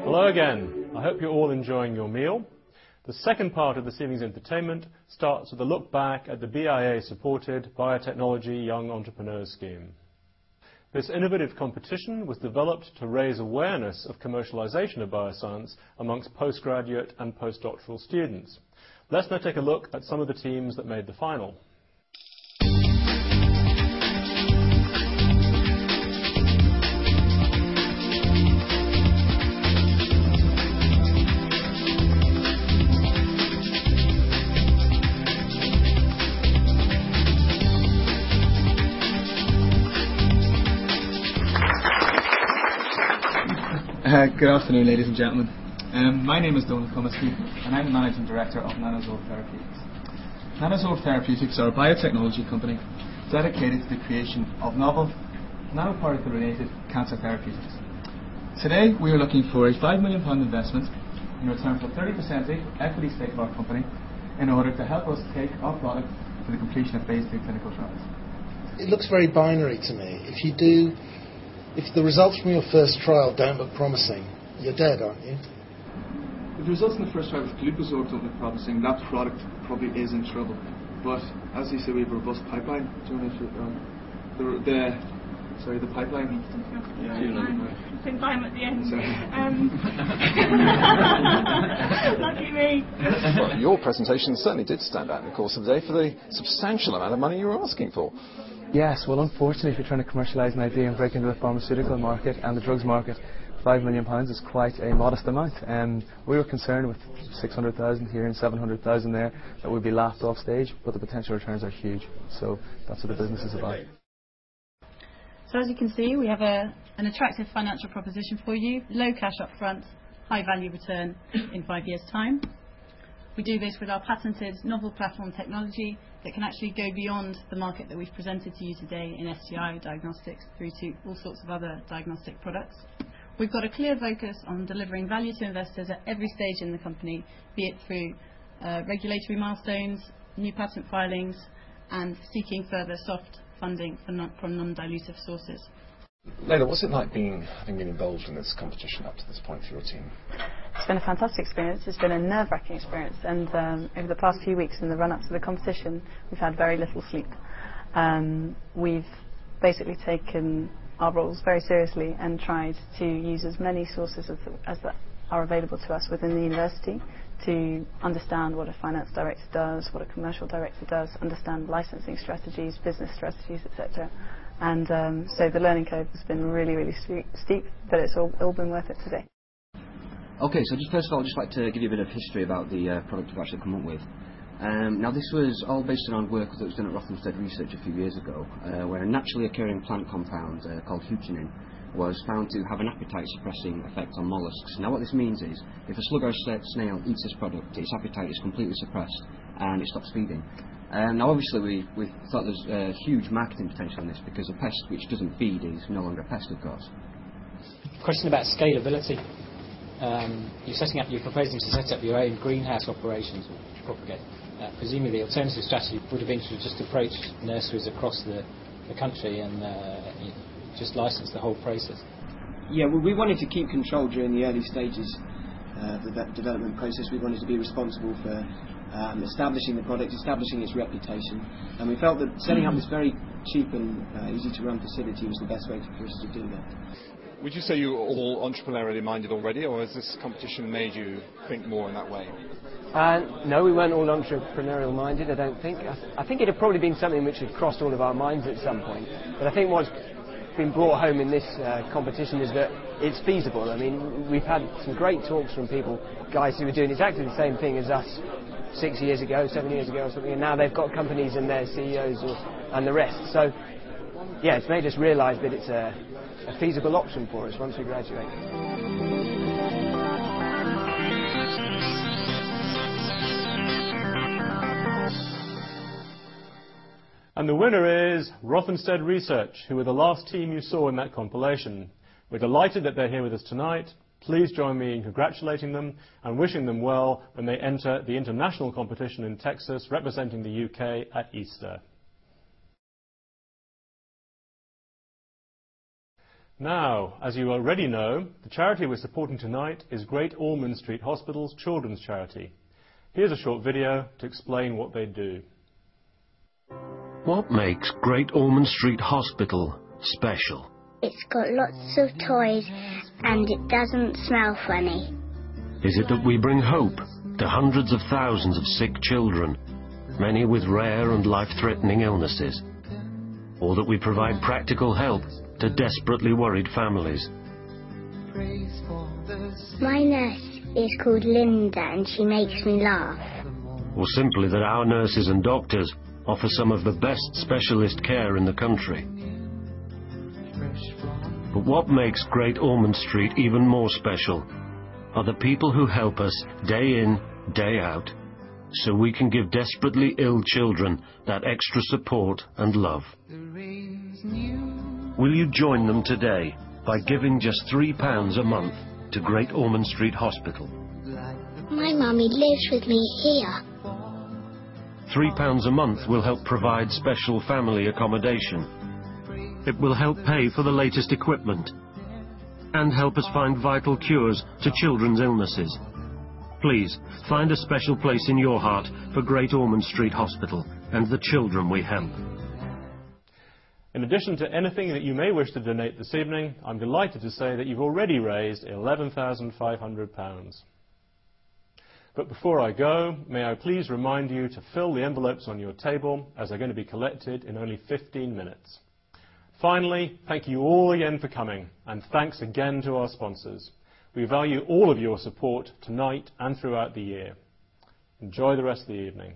Hello again. I hope you're all enjoying your meal. The second part of this evening's entertainment starts with a look back at the BIA-supported Biotechnology Young Entrepreneurs Scheme. This innovative competition was developed to raise awareness of commercialization of bioscience amongst postgraduate and postdoctoral students. Let's now take a look at some of the teams that made the final. Good afternoon, ladies and gentlemen. My name is Donald Comisky, and I'm the Managing Director of Nanosolve Therapeutics. Nanosolve Therapeutics are a biotechnology company dedicated to the creation of novel, nanoparticle-related cancer therapeutics. Today, we are looking for a £5 million investment in return for 30% equity stake of our company in order to help us take our product to the completion of phase 2 clinical trials. It looks very binary to me. If the results from your first trial don't look promising, you're dead, aren't you? If the results in the first trial with glipizide don't look promising, that product probably is in trouble. But as you say, we have a robust pipeline. Do you want to the pipeline? I think I'm at the end. Lucky me. Well, your presentation certainly did stand out in the course of the day for the substantial amount of money you were asking for. Yes, well, unfortunately, if you're trying to commercialise an idea and break into the pharmaceutical market and the drugs market, £5 million is quite a modest amount. We were concerned with 600,000 here and 700,000 there that would be laughed off stage, but the potential returns are huge. So that's what the business is about. So as you can see, we have an attractive financial proposition for you, low cash up front, high value return in 5 years' time. We do this with our patented novel platform technology that can actually go beyond the market that we've presented to you today in STI diagnostics through to all sorts of other diagnostic products. We've got a clear focus on delivering value to investors at every stage in the company, be it through regulatory milestones, new patent filings, and seeking further soft funding from non-dilutive sources. Layla, what's it like having been involved in this competition up to this point for your team? It's been a fantastic experience. It's been a nerve-wracking experience, and over the past few weeks in the run-up to the competition, we've had very little sleep. We've basically taken our roles very seriously and tried to use as many sources as that are available to us within the university to understand what a finance director does, what a commercial director does, understand licensing strategies, business strategies, etc. And so the learning curve has been really, really steep, but it's all been worth it today. Okay, so first of all, I'd just like to give you a bit of history about the product we've actually come up with. Now, this was all based on work that was done at Rothamsted Research a few years ago, where a naturally occurring plant compound called huchinin was found to have an appetite-suppressing effect on molluscs. Now, what this means is, if a slug or snail eats this product, its appetite is completely suppressed and it stops feeding. Now, obviously, we thought there's huge marketing potential in this because a pest which doesn't feed is no longer a pest, of course. Question about scalability. You're proposing to set up your own greenhouse operations or propagate. Presumably, the alternative strategy would have been to just approach nurseries across the country and just license the whole process. Yeah, well, we wanted to keep control during the early stages of the development process. We wanted to be responsible for establishing the product, establishing its reputation, and we felt that setting up this very cheap and easy to run facility was the best way for us to do that. Would you say you were all entrepreneurially minded already, or has this competition made you think more in that way? No, we weren't all entrepreneurial minded, I don't think. I think it had probably been something which had crossed all of our minds at some point, but I think what's been brought home in this competition is that it's feasible. I mean, we've had some great talks from people, guys who were doing exactly the same thing as us 6 years ago, 7 years ago or something, and now they've got companies and their CEOs and the rest. So, yeah, it's made us realise that it's a feasible option for us once we graduate. And the winner is Rothamsted Research, who were the last team you saw in that compilation. We're delighted that they're here with us tonight. Please join me in congratulating them and wishing them well when they enter the international competition in Texas representing the UK at Easter. Now, as you already know, the charity we're supporting tonight is Great Ormond Street Hospital's children's charity. Here's a short video to explain what they do. What makes Great Ormond Street Hospital special? It's got lots of toys and it doesn't smell funny. Is it that we bring hope to hundreds of thousands of sick children, many with rare and life-threatening illnesses? Or that we provide practical help to desperately worried families? My nurse is called Linda and she makes me laugh. Or simply that our nurses and doctors offer some of the best specialist care in the country? But what makes Great Ormond Street even more special are the people who help us day in, day out, so we can give desperately ill children that extra support and love. Will you join them today by giving just £3 a month to Great Ormond Street Hospital? My mummy lives with me here. £3 a month will help provide special family accommodation. It will help pay for the latest equipment and help us find vital cures to children's illnesses. Please, find a special place in your heart for Great Ormond Street Hospital and the children we help. In addition to anything that you may wish to donate this evening, I'm delighted to say that you've already raised £11,500. But before I go, may I please remind you to fill the envelopes on your table, as they're going to be collected in only 15 minutes. Finally, thank you all again for coming, and thanks again to our sponsors. We value all of your support tonight and throughout the year. Enjoy the rest of the evening.